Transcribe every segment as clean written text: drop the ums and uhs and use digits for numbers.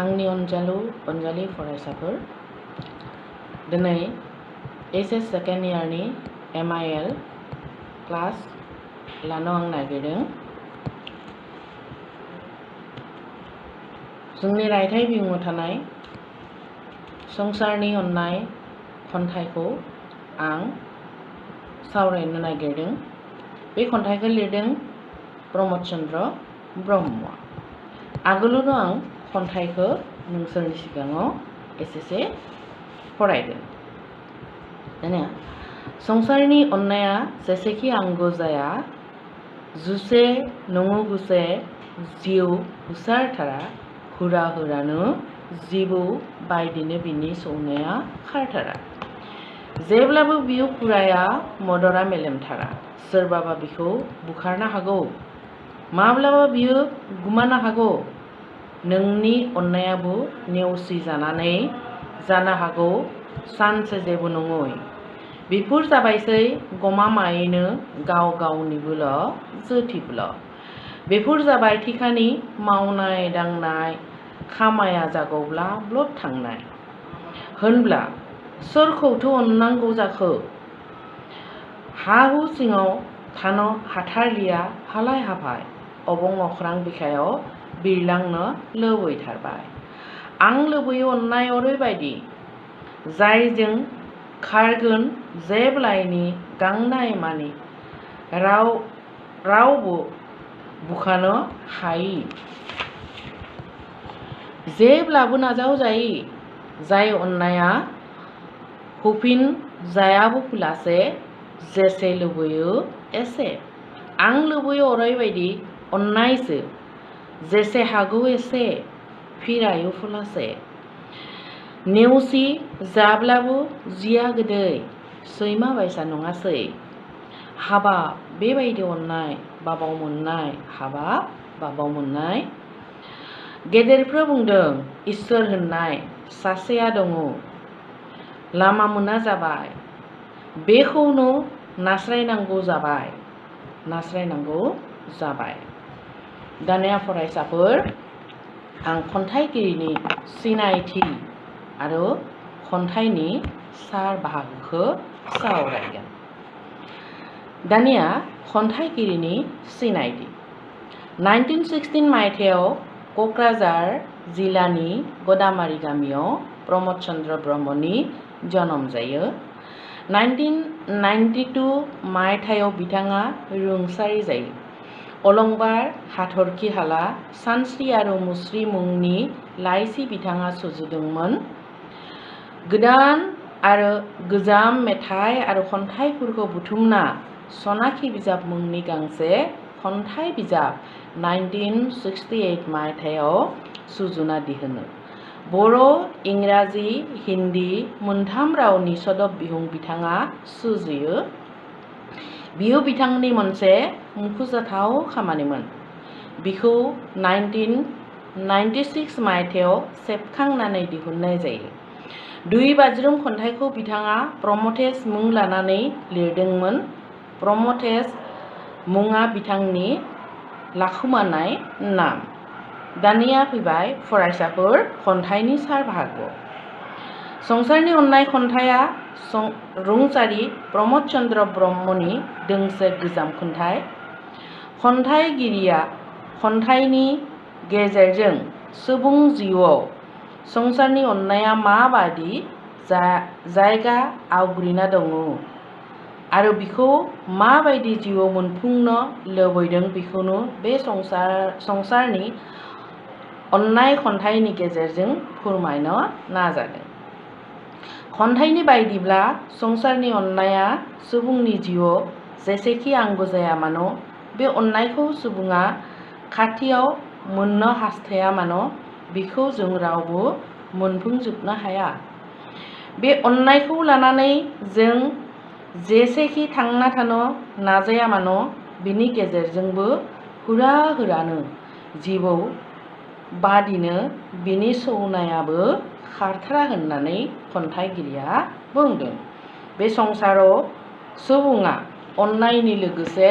आंनि अनजालि फरायसाफोर दिनै एचएस सेकेन्ड इयारनि MIL क्लास लानो आं नागिरदों। जोंनि रायथाइ बिहुङाव थानाय संसारनि अननाय खन्थाइखौ आं सावरायनो नागिरदों। बे खन्थाइखौ लिरदों प्रमद चन्द्र ब्रह्मआ। आगोलावनो आं खन्थाइखौ नोंसोरनि सिगाङाव एसे फरायदों। दानिया संसारनि अननाया जेसेखि आंगो जाया जुसे नङो गुसे जिउ हुसारथारा हुरा हुरानो जिबौ बायदिनो बिनि सौनाया खारथारा। जेब्लाबो बियो फुराया मदरा मेलेमथारा। सोरबाबा बिखौ बुखारनो हागौ, माब्लाबा बियो गोमानो हागौ। नोंनि अननायाबो नेवसि जानानै जानो हागौ सानसे जेबो नङै। बेफोर जाबायसै गमामायैनो गाव गावनिबोल' जोथिबोल'। बेफोर जाबाय थिखानि मावनाय दांनाय खामाया जागौब्ला ब्लद थांनाय। होनब्ला सोरखौथो अननांगौ जाखो? हा हु सिङाव थानो हाथारलिया हालाय हाफाय अबं अख्रां बिखायाव बिरलांनो लुबैथारबाय। आं लुबैयो अननाय ओरैबायदि जायजों खारगोन जेब्लायनि गांनाय मानि रावबो बुखानो हायि। जेब्लाबो नाजावजायि जाय अननाया होफिन जायाबो खुलासे जेसे लुबैयो एसे। आं लुबैयो ओरैबायदि अननायसो जेसे हागौ एसे फिरायो फुलासे। नेवसि जाब्लाबो जिया गोदै सैमा बायसा नङासै। हाबाब बेबायदि अननाय बाबाव मोननाय हाबाब बाबाव मोननाय। गेदेरफ्रा बुंदों इसोर होननाय सासेया दङ लामा मोना जाबाय। बेखौनो नास्रायनांगौ जाबाय। दानिया फरायसाफोर आं खन्थाइगिरिनि सिनायथि आरो खन्थाइनि सार बाहागोखौ सावरायगोन। दानिया खन्थाइगिरिनि सिनायथि। 1916 मायथाइयाव क'क्राझार जिल्लानि गदामारि गामियाव प्रमद चन्द्र ब्रह्मनि जोनोम जायो। 1992 मायथाइयाव बिथाङा रुंसारि जायो। अलंबार, हाथरखि हाला, सानस्रि आरो मुस्रि मुंनि लाइसि बिथाङा सुजुदोंमोन। गोदान आरो गोजाम मेथाइ आरो खन्थाइफोरखौ बुथुमना सनाखि बिजाब मुंनि गांसे खन्थाइ बिजाब 1968 मायथाइयाव सुजुना दिहुनो। बर', इंराजि, हिन्दी मोनथाम रावनि सोदोब बिहुं बिथाङा सुजुयो। बियो बिथांनि मोनसे मुंख'जाथाव खामानिमोन। बिखौ 1996 मायथाइयाव सेबखांनानै दिहुननाय जायो। दुइ बाज्रुम खन्थाइखौ बिथाङा प्रमथेश मुं लानानै लिरदोंमोन। प्रमथेश मुङा बिथांनि लाखोमानाय नाम। दानिया फैबाय फरायसाफोर खन्थाइनि सार बाहागो। संसारनि अननाय खन्थाइया रुंसारि प्रमद चन्द्र ब्रह्मनि दोंसे गोजाम खन्थाइ। खन्थाइगिरिया खन्थाइनि गेजेरजों सुबुं जिउआव संसारनि अननाया माबादि जायगा आवग्रिना दङ आरो बिखौ माबायदि जिउआव मोनफुंनो लुबैदों बेखौनो बे संसारनि अननाय खन्थाइनि गेजेरजों फोरमायनो नाजादों। खन्थाइनि बायदिब्ला संसारनि अननाया सुबुंनि जिउआव जेसेखि आंगो जाया मानो बे अननायखौ सुबुङा खाथियाव मोननो हास्थाया मानो बेखौ जों रावबो मोनफुंजोबनो हाया। बे अननायखौ लानानै जों जेसेखि थांना थानो नाजाया मानो बिनि गेजेरजोंबो हुरा हुरानो जिबौ बादिनो बिनि सौनायाबो खारथारा होननानै खन्थाइगिरिया बुंदों। बे संसाराव सुबुङा अननायनि लोगोसे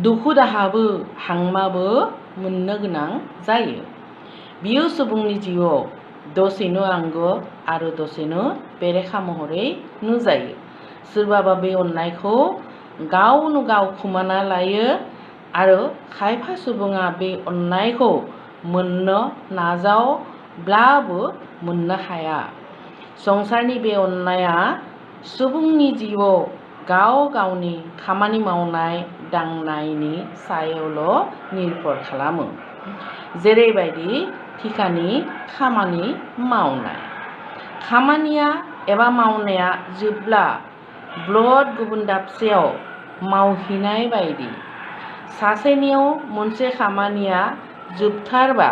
दुखु दाहाबो हांमाबो मोननो गोनां जायो। बियो सुबुंनि जिउआव दसेनो आंगो आरो दसेनो बेरेखा महरै नुजायो। सोरबाबा बे अननायखौ गावनो गाव खोमाना लायो आरो खायफा सुबुङा बे अननायखौ मोननो नाजाब्लाबो मोननो हाया। संसारनि बे अननाया सुबुंनि जिउआव गाव गावनि खामानि मावनाय दांनायनि सायावल' निर्भर खालामो। जेरैबायदि थिखानि खामानि मावनाय। खामानिया एबा मावनाया जोबब्ला ब्लड गुबुन दाबसेयाव मावहैनाय बायदि। सासेनियाव मोनसे खामानिया जोबथारबा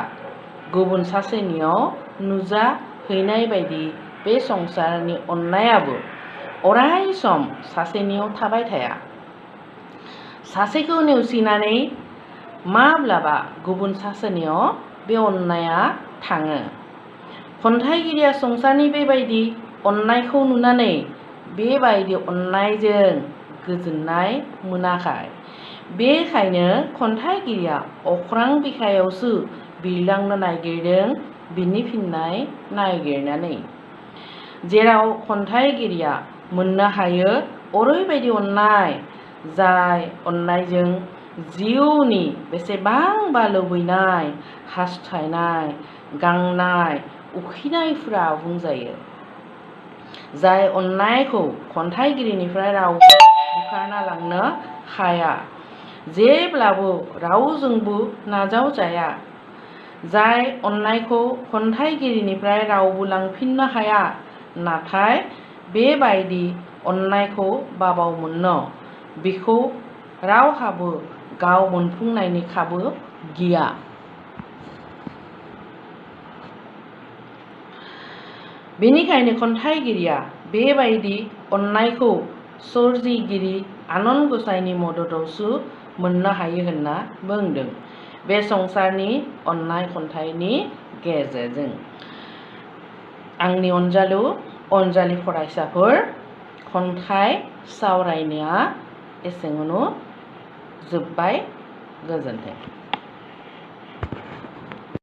गुबुन सासेनियाव नुजाहैनाय बायदि बे संसारनि अननायाबो अराय सम सासेनियाव थाबाय थाया। सासेखौ नेवसिनानै माब्लाबा गुबुन सासेनियाव बे अननाया थाङो। खन्थाइगिरिया संसारनि बेबायदि अननायखौ नुनानै बेबायदि अननायजों गोजोननाय मोनाखै। बेखायनो खन्थाइगिरिया अख्रां बिखायावसो बिरलांनो नागिरदों बिनि फिननाय नागिरनानै। जेराव खन्थाइगिरिया मोननो हायो ओरैबायदि अननाय जाय अननायजों जिउनि बेसेबांबा लुबैनाय, हास्थायनाय, गांनाय, उखैनायफोरा आबुं जायो। जाय अननायखौ खन्थाइगिरिनिफ्राय रावबो बोखारना लांनो हाया, जेब्लाबो रावजोंबो नाजावजाया। जाय अननायखौ खन्थाइगिरिनिफ्राय रावबो लांफिननो हाया, नाथाय बेबायदि अननायखौ बाबाव मोननो बेखौ रावहाबो गाव मोनफुंनायनि खाबु गैया। बेनिखायनो खन्थाइगिरिया बेबायदि अननायखौ सोरजिगिरि आनान गसाइनि मददावसो मोननो हायो होनना बुंदों बे संसारनि अननाय खन्थाइनि गेजेरजों। आंनि अनजालु अनजालि फरायसाफोर, खन्थाइ सावरायनाया एसेयावनो जोब्बाय। गोजोन्थों।